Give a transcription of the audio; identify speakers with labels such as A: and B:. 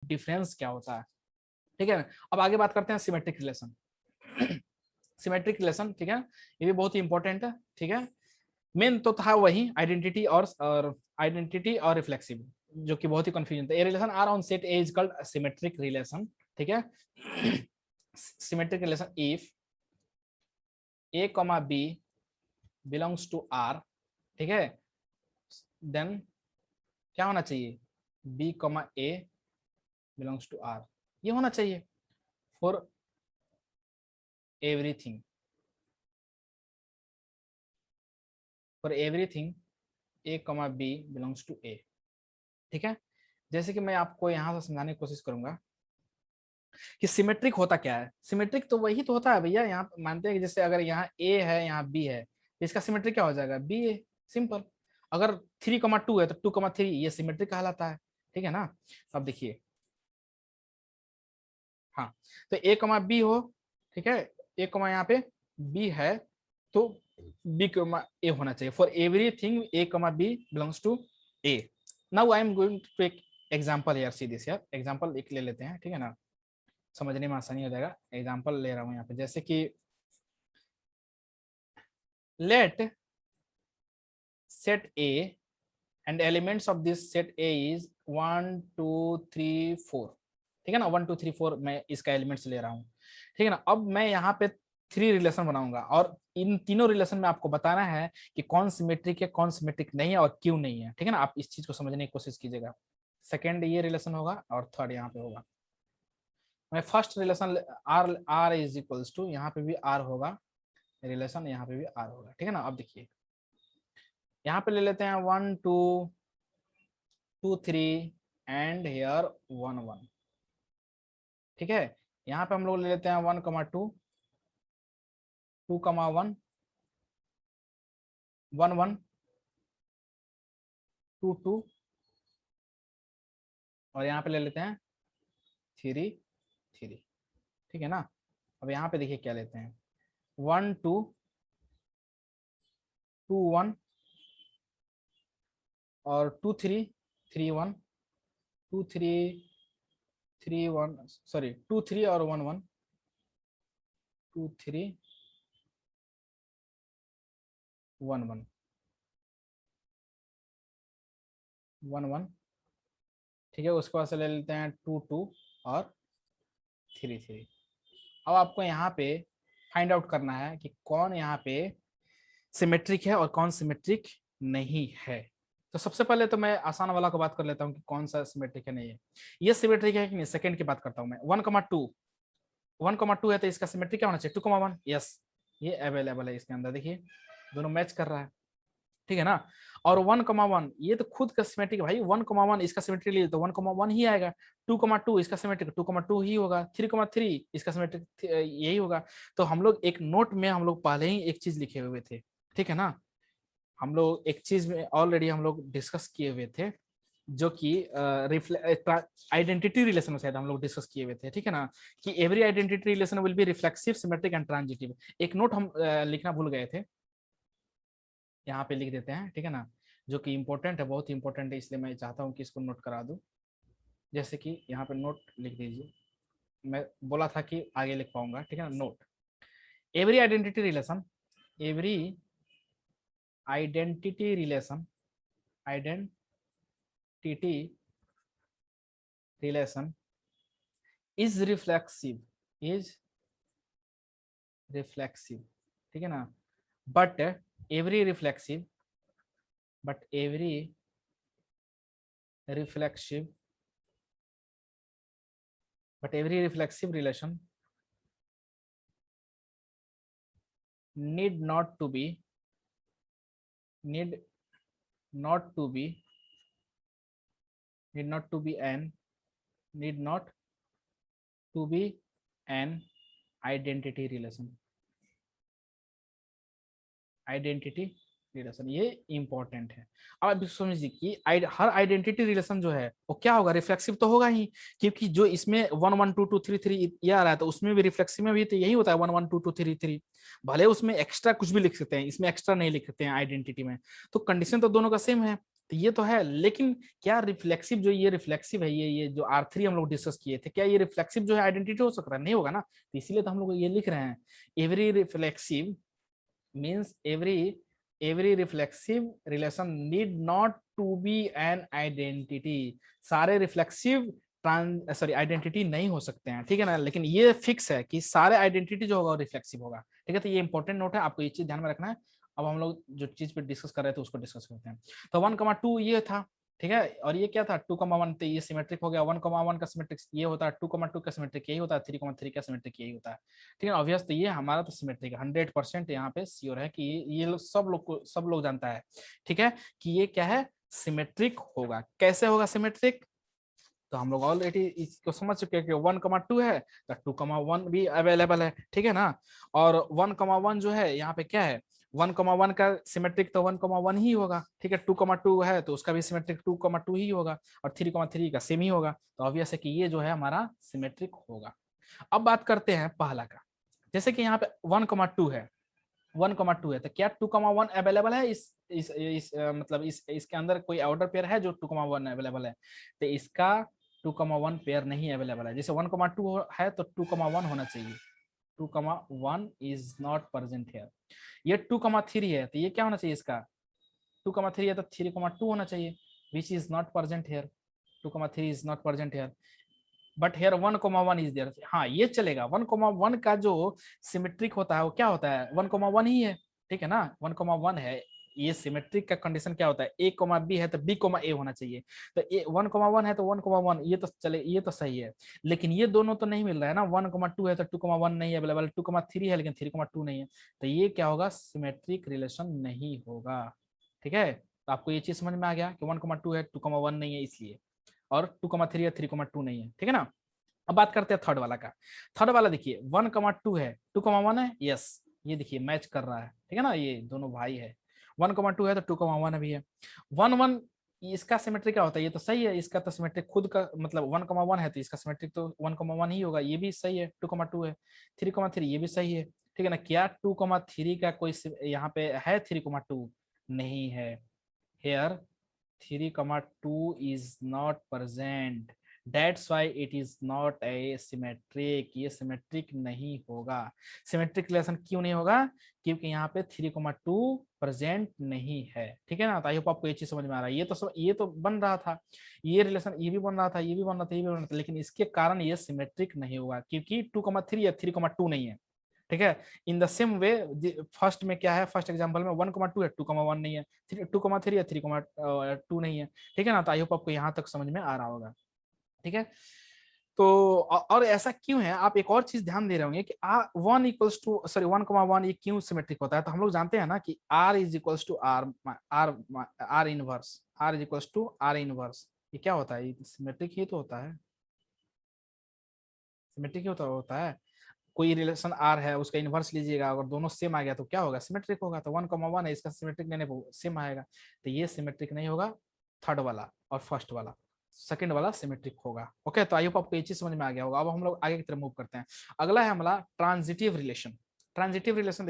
A: Difference क्या होता है, ठीक है। अब आगे बात करते हैं सिमेट्रिक रिलेशन। सिमेट्रिक रिलेशन, ठीक है, ये भी बहुत ही इंपॉर्टेंट है, ठीक है। मेन तो था वही आइडेंटिटी और आइडेंटिटी और रिफ्लेक्सिव, जो कि बहुत ही कंफ्यूजन था। ये relation R on set A is called symmetric relation, ठीक है। Symmetric relation if A comma B belongs to R, ठीक है, देन क्या होना चाहिए, B comma A belongs to R, ये होना चाहिए for everything, for everything A comma B belongs to A, ठीक है। जैसे कि मैं आपको यहाँ से समझाने की कोशिश करूंगा कि सिमेट्रिक होता क्या है। सिमेट्रिक तो वही तो होता है भैया, यहाँ मानते हैं कि जैसे अगर यहाँ ए है यहाँ बी है, इसका सिमेट्रिक क्या हो जाएगा, बी ए, सिंपल। अगर 3,2 है तो 2,3 ये सिमेट्रिक कहलाता है, ठीक है ना। अब देखिए, हाँ, तो ए कमा बी हो, ठीक है, ए कमा यहाँ पे बी है, तो बी कमा ए होना चाहिए for everything A comma B belongs to A. Now I am going to take example यार, सीधे से यार एग्जांपल एक ले लेते हैं, ठीक है ना, समझने में आसानी हो जाएगा। एग्जांपल ले रहा हूँ यहाँ पे, जैसे कि let set A and elements of this set A is 1 2 3 4, ठीक है ना, 1 2 3 4 मैं इसका एलिमेंट्स ले रहा हूँ, ठीक है ना। अब मैं यहाँ पे 3 रिलेशन बनाऊंगा और इन तीनों रिलेशन में आपको बताना है कि कौन सिमेट्रिक है कौन सिमेट्रिक नहीं है और क्यों नहीं है, ठीक है ना। आप इस चीज को समझने की कोशिश कीजिएगा। सेकेंड ये रिलेशन होगा और थर्ड यहाँ पे होगा। मैं first relation R R is equals to, यहाँ पे भी आर होगा रिलेशन, यहाँ पे भी आर होगा, ठीक है ना। अब देखिए यहाँ पे ले लेते हैं 1 2 2 3 एंड हेयर 1 1, ठीक है। यहाँ पे हम लोग ले लेते हैं 1,2 2,1 1 1 2 2 और यहाँ पे ले लेते हैं 3 3, ठीक है ना। अब यहाँ पे देखिए क्या लेते हैं, 1 2 2 1 और 2 3 3 1 2 3 3 1, सॉरी 2 3 और 1 1 2 3 1 1 1 1, ठीक है। उसके बाद से ले लेते हैं 2 2 और 3 3। अब आपको यहाँ पे फाइंड आउट करना है कि कौन यहाँ पे सिमेट्रिक है और कौन सिमेट्रिक नहीं है। तो सबसे पहले तो मैं आसान वाला को बात कर लेता हूँ कि कौन सा सिमेट्रिक है नहीं है। ये सिमेट्रिक है कि नहीं, सेकंड की बात करता हूँ मैं। 1,2 1,2 है तो इसका सिमेट्रिक क्या होना चाहिए, 2,1, यस, ये अवेलेबल है इसके अंदर, देखिए दोनों मैच कर रहा है, ठीक है ना। और 1,1 ये तो खुद का सिमेट्रिक है भाई, 1,1 इसका सिमेट्रिक लिए तो 1,1 ही आएगा। 2,2 इसका सिमेट्रिक 2,2 ही होगा। 3,3 इसका सिमेट्रिक यही होगा। तो हम लोग एक नोट में हम लोग पहले ही एक चीज लिखे हुए थे, ठीक है ना। हम लोग एक चीज में ऑलरेडी हम लोग डिस्कस किए हुए थे, जो कि आइडेंटिटी रिलेशन में शायद हम लोग डिस्कस किए हुए थे, ठीक है ना, कि every identity relation will be reflexive symmetric and transitive. एक नोट हम लिखना भूल गए थे, यहाँ पे लिख देते हैं, ठीक है ना, जो कि इंपॉर्टेंट है, बहुत ही इंपॉर्टेंट है, इसलिए मैं चाहता हूँ कि इसको नोट करा दूं। जैसे कि यहाँ पे नोट लिख दीजिए, मैं बोला था कि आगे लिख पाऊंगा, ठीक है ना। Note, every identity relation, every identity relation, identity relation is reflexive, is reflexive, ठीक है ना। But every reflexive, but every reflexive, but every reflexive relation need not to be, need not to be, need not to be an, need not to be an identity relation, identity relation, ये important है। अब आप समझिए कि हर identity relation जो है वो क्या होगा, रिफ्लेक्सिव तो होगा ही, क्योंकि जो इसमें 1 1 2 2 3 3 ये आ रहा है, तो उसमें भी रिफ्लेक्सिव में भी तो यही होता है, 1 1 2 2 3 3। भले उसमें एक्स्ट्रा कुछ भी लिख सकते हैं, इसमें एक्स्ट्रा नहीं लिख सकते हैं आइडेंटिटी में, तो कंडीशन तो दोनों का सेम है। तो ये तो है, लेकिन क्या रिफ्लेक्सिव जो ये रिफ्लेक्सिव है, ये जो R3 हम लोग डिस्कस किए थे, क्या ये रिफ्लेक्सिव जो है आइडेंटिटी हो सकता है? नहीं होगा ना। तो इसीलिए तो हम लोग ये लिख रहे हैं, every reflexive means every reflexive relation need not to be an identity. सारे रिफ्लेक्सिव सॉरी आइडेंटिटी नहीं हो सकते हैं, ठीक है ना। लेकिन ये फिक्स है कि सारे आइडेंटिटी जो होगा वो रिफ्लेक्सिव होगा, ठीक है। तो ये इंपॉर्टेंट नोट है, आपको ये चीज ध्यान में रखना है। अब हम लोग जो चीज पे डिस्कस कर रहे थे उसको डिस्कस करते हैं। तो 1,2 ये था, ठीक है। और ये क्या था 2,1, तो ये सिमेट्रिक हो गया। 1,1 का सिमेट्रिक ये होता है, 2,2 का सिमेट्रिक यही होता है, 3,3 का सिमेट्रिक यही होता है, ठीक है। ऑब्वियस, तो ये हमारा तो सिमेट्रिक 100% यहाँ पे श्योर है कि ये सब लोग जानता है, ठीक है, कि ये क्या है, सिमेट्रिक होगा। कैसे होगा सिमेट्रिक, तो हम लोग ऑलरेडी इसको समझ चुके हैं कि 1,2 है तो 2,1 भी अवेलेबल है, ठीक है ना। और 1,1 जो है यहाँ पे क्या है, 1,1 का सिमेट्रिक तो 1,1 ही होगा, ठीक है। 2,2 है तो उसका भी सिमेट्रिक 2,2 ही होगा, और 3,3 का सेम ही होगा। तो ऑब्वियस है कि ये जो है हमारा सिमेट्रिक होगा। अब बात करते हैं पहला का। जैसे कि यहाँ पे 1,2 है, 1,2 है, तो क्या 2,1 अवेलेबल है मतलब इसके अंदर कोई ऑर्डर पेयर है जो 2,1 अवेलेबल है? तो इसका 2,1 पेयर नहीं अवेलेबल है। जैसे 1,2 है तो 2,1 होना चाहिए, 2,1 इज नॉट प्रेजेंट हियर। ये 2,3 है तो ये क्या होना चाहिए इसका, 2,3 है तो 3,2 होना चाहिए, which is not present here, 2,3 is not present here, but here 1,1 is there. हाँ ये चलेगा, 1,1 का जो सिमेट्रिक होता है वो क्या होता है, 1,1 ही है, ठीक है ना। 1,1 है, ये सिमेट्रिक का कंडीशन क्या होता है, ए कोमा बी है तो बी कोमा ए होना चाहिए। तो ए 1,1 है तो 1,1 ये तो चले, ये तो सही है। लेकिन ये दोनों तो नहीं मिल रहा है ना, 1,2 है तो 2,1 नहीं अवेलेबल, 2,3 है लेकिन 3,2 नहीं है। तो ये क्या होगा, सिमेट्रिक रिलेशन नहीं होगा, ठीक है। तो आपको ये चीज समझ में आ गया कि 1,2 है 2,1 नहीं है इसलिए, और 2,3 है 3,2 नहीं है, ठीक है ना। अब बात करते हैं थर्ड वाला का। थर्ड वाला देखिए 1,2 है 2,1 है, यस ये देखिए मैच कर रहा है, ठीक है ना, ये दोनों भाई है। 1,2 है तो 2,1 भी है। 1,1 इसका सिमेट्रिक क्या होता है, ये तो सही है, इसका तो सिमेट्रिक खुद का मतलब 1,1 है तो इसका सिमेट्रिक तो 1,1 ही होगा, ये भी सही है, 2,2 है। 3,3 ये भी सही है, ठीक है ना। क्या 2,3 का कोई यहाँ पे है 3,2? नहीं है, here 3,2 is not present, that's why it is not a symmetric, ये सिमेट्रिक नहीं होगा। सिमेट्रिक रिलेशन क्यों नहीं होगा, क्योंकि यहाँ पे 3,2 प्रेजेंट नहीं है, ठीक है ना। तो आई होप आपको ये चीज समझ में आ रहा है। ये तो बन रहा था, ये रिलेशन ये भी बन रहा था, ये भी बन रहा था, ये भी बन रहा था, लेकिन इसके कारण ये सिमेट्रिक नहीं होगा क्योंकि 2,3 या 3,2 नहीं है, ठीक है। In the same way first में क्या है, फर्स्ट एग्जांपल में 1,2 है 2,1 नहीं है, 2,3 है 3,2 नहीं है, ठीक है ना। तो आई होप आपको यहाँ तक समझ में आ रहा होगा, ठीक है। तो और ऐसा क्यों है, आप एक और चीज ध्यान दे रहे होंगे कि 1,1 ये क्यों सिमेट्रिक होता है। तो हम लोग जानते हैं ना कि R is equals to R inverse, R is equals to R inverse. ये क्या होता है, सिमेट्रिक ही तो होता है, सिमेट्रिक ही होता है। कोई रिलेशन आर है उसका इनवर्स लीजिएगा, अगर दोनों सेम आ गया तो क्या होगा, सिमेट्रिक होगा। तो 1,1 है इसका सिमेट्रिक लेने पर सेम आएगा, तो ये सिमेट्रिक नहीं होगा, थर्ड वाला और फर्स्ट वाला, सेकंड वाला सिमेट्रिक होगा। ओके, तो आई होप आपको ये चीज समझ में आ गया होगा। अब हम लोग आगे की तरफ मूव करते हैं। अगला है हमारा ट्रांजिटिव रिलेशन। Transitive relation